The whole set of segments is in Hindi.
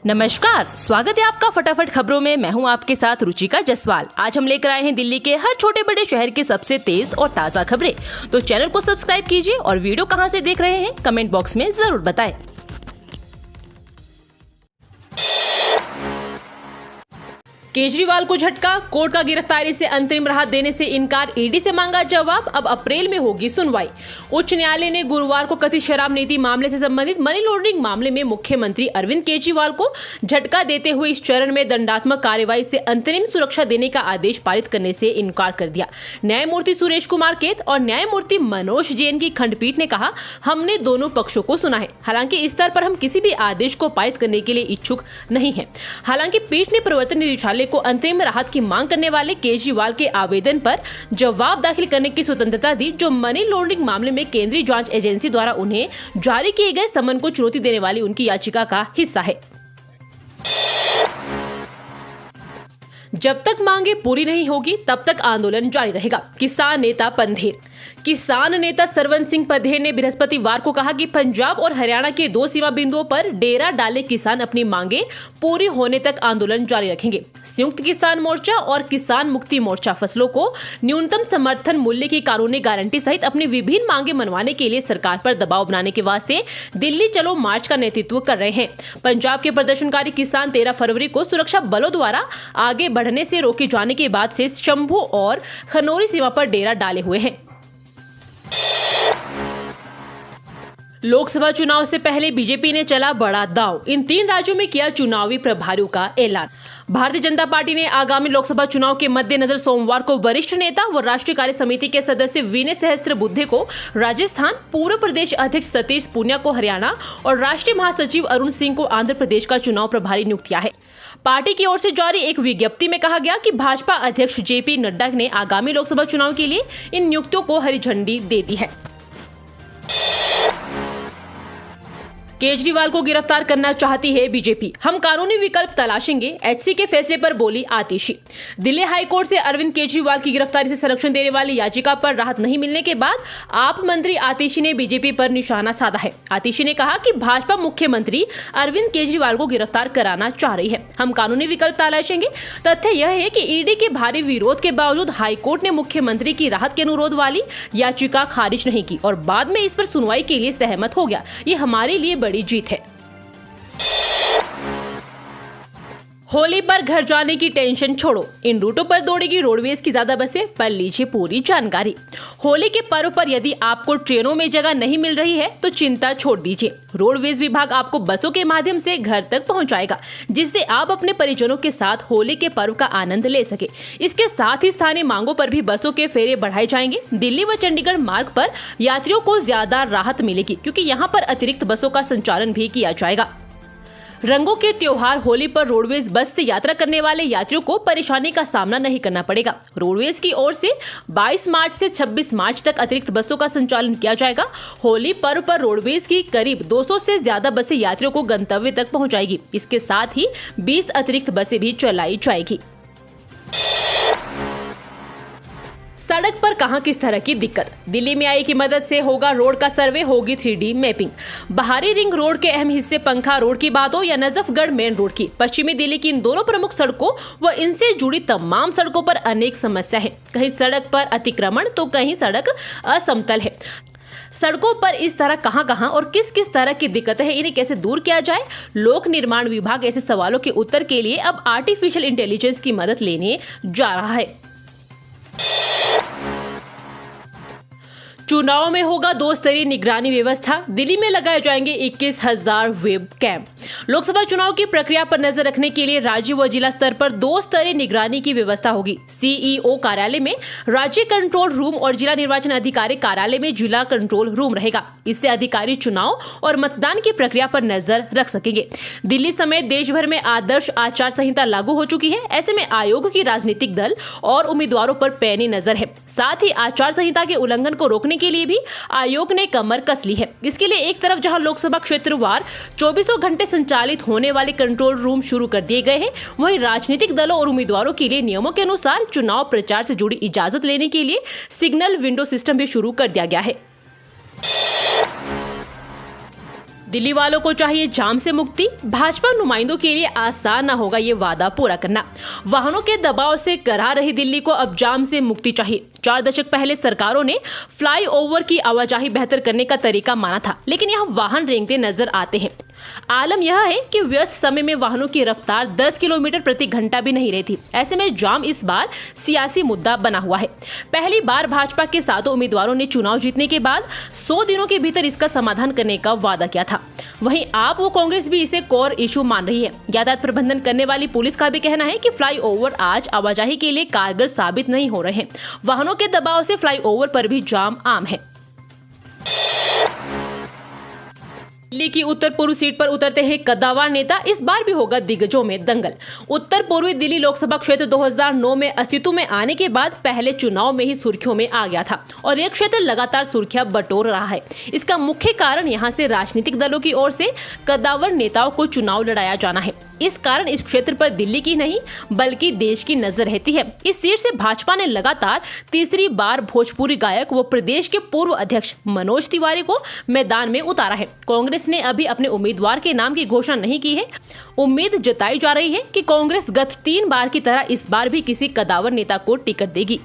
नमस्कार, स्वागत है आपका फटाफट खबरों में। मैं हूं आपके साथ रुचिका जसवाल। आज हम लेकर आए हैं दिल्ली के हर छोटे बड़े शहर के सबसे तेज और ताज़ा खबरें। तो चैनल को सब्सक्राइब कीजिए और वीडियो कहां से देख रहे हैं कमेंट बॉक्स में जरूर बताएं। केजरीवाल को झटका, कोर्ट का गिरफ्तारी से अंतरिम राहत देने से इनकार, ईडी से मांगा जवाब, अब अप्रैल में होगी सुनवाई। उच्च न्यायालय ने गुरुवार को कथित शराब नीति मामले से संबंधित मनी लॉन्ड्रिंग मामले में मुख्यमंत्री अरविंद केजरीवाल को झटका देते हुए इस चरण में दंडात्मक कार्रवाई से अंतरिम सुरक्षा देने का आदेश पारित करने से इनकार कर दिया। न्यायमूर्ति सुरेश कुमार कैत और न्यायमूर्ति मनोज जैन की खंडपीठ ने कहा, हमने दोनों पक्षों को सुना है, हालांकि इस स्तर पर हम किसी भी आदेश को पारित करने के लिए इच्छुक नहीं है। हालांकि पीठ ने प्रवर्तन निदेशालय को अंतरिम राहत की मांग करने वाले केजरीवाल के आवेदन पर जवाब दाखिल करने की स्वतंत्रता दी, जो मनी लॉन्ड्रिंग मामले में केंद्रीय जांच एजेंसी द्वारा उन्हें जारी किए गए समन को चुनौती देने वाली उनकी याचिका का हिस्सा है। जब तक मांगे पूरी नहीं होगी तब तक आंदोलन जारी रहेगा, किसान नेता पंधेर। किसान नेता सरवन सिंह पंधेर ने बृहस्पतिवार को कहा कि पंजाब और हरियाणा के 2 सीमा बिंदुओं पर डेरा डाले किसान अपनी मांगे पूरी होने तक आंदोलन जारी रखेंगे। संयुक्त किसान मोर्चा और किसान मुक्ति मोर्चा फसलों को न्यूनतम समर्थन मूल्य की कानूनी गारंटी सहित अपनी विभिन्न मांगे मनवाने के लिए सरकार पर दबाव बनाने के वास्ते दिल्ली चलो मार्च का नेतृत्व कर रहे हैं। पंजाब के प्रदर्शनकारी किसान 13 फरवरी को सुरक्षा बलों द्वारा आगे बढ़ने से रोके जाने के बाद से शंभू और खनौरी सीमा पर डेरा डाले हुए हैं। लोकसभा चुनाव से पहले बीजेपी ने चला बड़ा दांव, इन 3 राज्यों में किया चुनावी प्रभारियों का ऐलान। भारतीय जनता पार्टी ने आगामी लोकसभा चुनाव के मद्देनजर सोमवार को वरिष्ठ नेता व राष्ट्रीय कार्य समिति के सदस्य विनय सहस्त्रबुद्धे को राजस्थान, पूर्व प्रदेश अध्यक्ष सतीश पूनिया को हरियाणा और राष्ट्रीय महासचिव अरुण सिंह को आंध्र प्रदेश का चुनाव प्रभारी नियुक्त किया है। पार्टी की ओर से जारी एक विज्ञप्ति में कहा गया कि भाजपा अध्यक्ष जेपी नड्डा ने आगामी लोकसभा चुनाव के लिए इन नियुक्तियों को हरी झंडी दे दी है। केजरीवाल को गिरफ्तार करना चाहती है बीजेपी, हम कानूनी विकल्प तलाशेंगे, एचसी के फैसले पर बोली आतिशी। दिल्ली हाईकोर्ट से अरविंद केजरीवाल की गिरफ्तारी से संरक्षण देने वाली याचिका पर राहत नहीं मिलने के बाद आप मंत्री आतिशी ने बीजेपी पर निशाना साधा है। आतिशी ने कहा कि भाजपा मुख्यमंत्री अरविंद केजरीवाल को गिरफ्तार कराना चाह रही है, हम कानूनी विकल्प तलाशेंगे। तथ्य यह है कि ईडी के भारी विरोध के बावजूद हाईकोर्ट ने मुख्यमंत्री की राहत के अनुरोध वाली याचिका खारिज नहीं की और बाद में इस पर सुनवाई के लिए सहमत हो गया। ये हमारे लिए बड़ी जीत है। होली पर घर जाने की टेंशन छोड़ो, इन रूटों पर दौड़ेगी रोडवेज की ज्यादा बसें, पर लीजिए पूरी जानकारी। होली के पर्व पर यदि आपको ट्रेनों में जगह नहीं मिल रही है तो चिंता छोड़ दीजिए, रोडवेज विभाग आपको बसों के माध्यम से घर तक पहुंचाएगा, जिससे आप अपने परिजनों के साथ होली के पर्व का आनंद ले सके। इसके साथ ही स्थानीय मांगों पर भी बसों के फेरे बढ़ाए जाएंगे। दिल्ली व चंडीगढ़ मार्ग पर यात्रियों को ज्यादा राहत मिलेगी, क्योंकि यहाँ पर अतिरिक्त बसों का संचालन भी किया जाएगा। रंगों के त्योहार होली पर रोडवेज बस से यात्रा करने वाले यात्रियों को परेशानी का सामना नहीं करना पड़ेगा। रोडवेज की ओर से 22 मार्च से 26 मार्च तक अतिरिक्त बसों का संचालन किया जाएगा। होली पर्व पर रोडवेज की करीब 200 से ज्यादा बसें यात्रियों को गंतव्य तक पहुंचाएगी। इसके साथ ही 20 अतिरिक्त बसें भी चलाई जाएगी। सड़क पर कहां किस तरह की दिक्कत, दिल्ली में आई की मदद से होगा रोड का सर्वे, होगी 3D मैपिंग। बाहरी रिंग रोड के अहम हिस्से पंखा रोड की बात हो या नजफगढ़ मेन रोड की, पश्चिमी दिल्ली की इन दोनों प्रमुख सड़कों व इनसे जुड़ी तमाम सड़कों पर अनेक समस्या है। कहीं सड़क पर अतिक्रमण तो कहीं सड़क असमतल है। सड़कों पर इस तरह कहां और किस किस तरह की दिक्कतें हैं, इन्हें कैसे दूर किया जाए। लोक निर्माण विभाग ऐसे सवालों के उत्तर के लिए अब आर्टिफिशियल इंटेलिजेंस की मदद लेने जा रहा है। चुनाव में होगा 2 स्तरीय निगरानी व्यवस्था, दिल्ली में लगाए जाएंगे 21,000 वेब कैम। लोकसभा चुनाव की प्रक्रिया पर नजर रखने के लिए राज्य व जिला स्तर पर 2 स्तरीय निगरानी की व्यवस्था होगी। सीईओ कार्यालय में राज्य कंट्रोल रूम और जिला निर्वाचन अधिकारी कार्यालय में जिला कंट्रोल रूम रहेगा। इससे अधिकारी चुनाव और मतदान की प्रक्रिया पर नजर रख सकेंगे। दिल्ली समेत देश भर में आदर्श आचार संहिता लागू हो चुकी है। ऐसे में आयोग की राजनीतिक दल और उम्मीदवारों पर पैनी नजर है। साथ ही आचार संहिता के उल्लंघन को रोकने के लिए भी आयोग ने कमर कस ली है। इसके लिए एक तरफ जहां लोकसभा क्षेत्रवार 24 घंटे संचालित होने वाले कंट्रोल रूम शुरू कर दिए गए हैं, वहीं राजनीतिक दलों और उम्मीदवारों के लिए नियमों के अनुसार चुनाव प्रचार से जुड़ी इजाजत लेने के लिए सिग्नल विंडो सिस्टम भी शुरू कर दिया गया है। दिल्ली वालों को चाहिए जाम से मुक्ति, भाजपा नुमाइंदों के लिए आसान न होगा ये वादा पूरा करना। वाहनों के दबाव से करा रही दिल्ली को अब जाम से मुक्ति चाहिए। 4 दशक पहले सरकारों ने फ्लाईओवर की आवाजाही बेहतर करने का तरीका माना था, लेकिन यहाँ वाहन रेंगते नजर आते हैं। आलम यह है कि व्यस्त समय में वाहनों की रफ्तार 10 किलोमीटर प्रति घंटा भी नहीं रहती। ऐसे में जाम इस बार सियासी मुद्दा बना हुआ है। पहली बार भाजपा के 7 उम्मीदवारों ने चुनाव जीतने के बाद 100 दिनों के भीतर इसका समाधान करने का वादा किया था। वहीं आप वो कांग्रेस भी इसे कोर इशू मान रही है। यातायात प्रबंधन करने वाली पुलिस का भी कहना है कि फ्लाईओवर आज आवाजाही के लिए कारगर साबित नहीं हो रहे हैं। वाहनों के दबाव से फ्लाईओवर पर भी जाम आम है। दिल्ली की उत्तर पूर्व सीट पर उतरते हैं कद्दावर नेता। इस बार भी होगा दिग्गजों में दंगल। उत्तर पूर्वी दिल्ली लोकसभा क्षेत्र 2009 में अस्तित्व में आने के बाद पहले चुनाव में ही सुर्खियों में आ गया था और यह क्षेत्र लगातार सुर्खियां बटोर रहा है। इसका मुख्य कारण यहां से राजनीतिक दलों की ओर से कद्दावर नेताओं को चुनाव लड़ाया जाना है। इस कारण इस क्षेत्र पर दिल्ली की नहीं बल्कि देश की नजर रहती है। इस सीट से भाजपा ने लगातार तीसरी बार भोजपुरी गायक व प्रदेश के पूर्व अध्यक्ष मनोज तिवारी को मैदान में उतारा है। कांग्रेस ने अभी अपने उम्मीदवार के नाम की घोषणा नहीं की है। उम्मीद जताई जा रही है कि कांग्रेस गत 3 बार की तरह इस बार भी किसी कद्दावर नेता को टिकट देगी।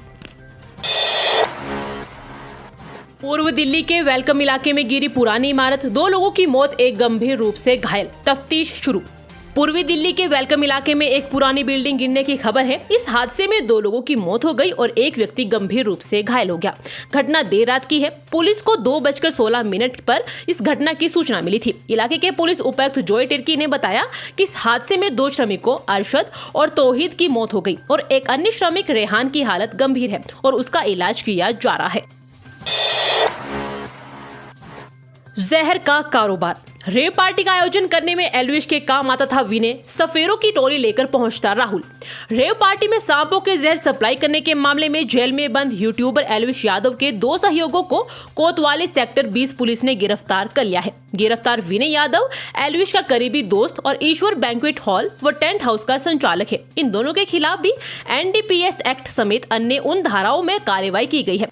पूर्व दिल्ली के वेलकम इलाके में गिरी पुरानी इमारत, 2 लोगों की मौत, एक गंभीर रूप से घायल, तफ्तीश शुरू। पूर्वी दिल्ली के वेलकम इलाके में एक पुरानी बिल्डिंग गिरने की खबर है। इस हादसे में 2 लोगों की मौत हो गई और एक व्यक्ति गंभीर रूप से घायल हो गया। घटना देर रात की है। पुलिस को 2:16 पर इस घटना की सूचना मिली थी। इलाके के पुलिस उपायुक्त जॉय टिर्की ने बताया कि इस हादसे में 2 श्रमिकों अरशद और तौहीद की मौत हो गई और एक अन्य श्रमिक रेहान की हालत गंभीर है और उसका इलाज किया जा रहा है। जहर का कारोबार। रेव पार्टी का आयोजन करने में एल्विश के काम आता था विनय, सफेरों की टोली लेकर पहुंचता राहुल। रेव पार्टी में सांपों के जहर सप्लाई करने के मामले में जेल में बंद यूट्यूबर एल्विश यादव के 2 सहयोगों को कोतवाली सेक्टर 20 पुलिस ने गिरफ्तार कर लिया है। गिरफ्तार विनय यादव एल्विश का करीबी दोस्त और ईश्वर बैंक्वेट हॉल व टेंट हाउस का संचालक है। इन दोनों के खिलाफ भी NDPS एक्ट समेत अन्य उन धाराओं में कार्रवाई की गई है।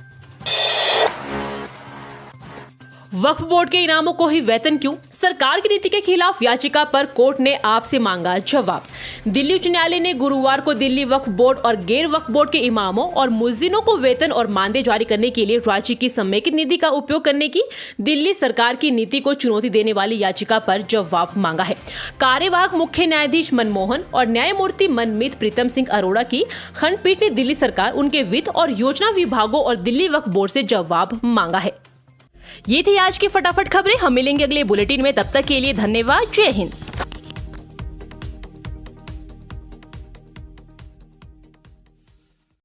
वक्फ बोर्ड के इनामों को ही वेतन क्यों? सरकार की नीति के खिलाफ याचिका पर कोर्ट ने आपसे मांगा जवाब। दिल्ली उच्च न्यायालय ने गुरुवार को दिल्ली वक्फ बोर्ड और गैर वक्फ बोर्ड के इमामों और मुअज्जिनों को वेतन और मानदेय जारी करने के लिए राज्य की समेकित नीति का उपयोग करने की दिल्ली सरकार की नीति को चुनौती देने वाली याचिका पर जवाब मांगा है। कार्यवाहक मुख्य न्यायाधीश मनमोहन और न्यायमूर्ति मनमीत प्रीतम सिंह अरोड़ा की खंडपीठ ने दिल्ली सरकार, उनके वित्त और योजना विभागों और दिल्ली वक्फ बोर्ड से जवाब मांगा है। ये थी आज की फटाफट खबरें। हम मिलेंगे अगले बुलेटिन में, तब तक के लिए धन्यवाद। जय हिंद।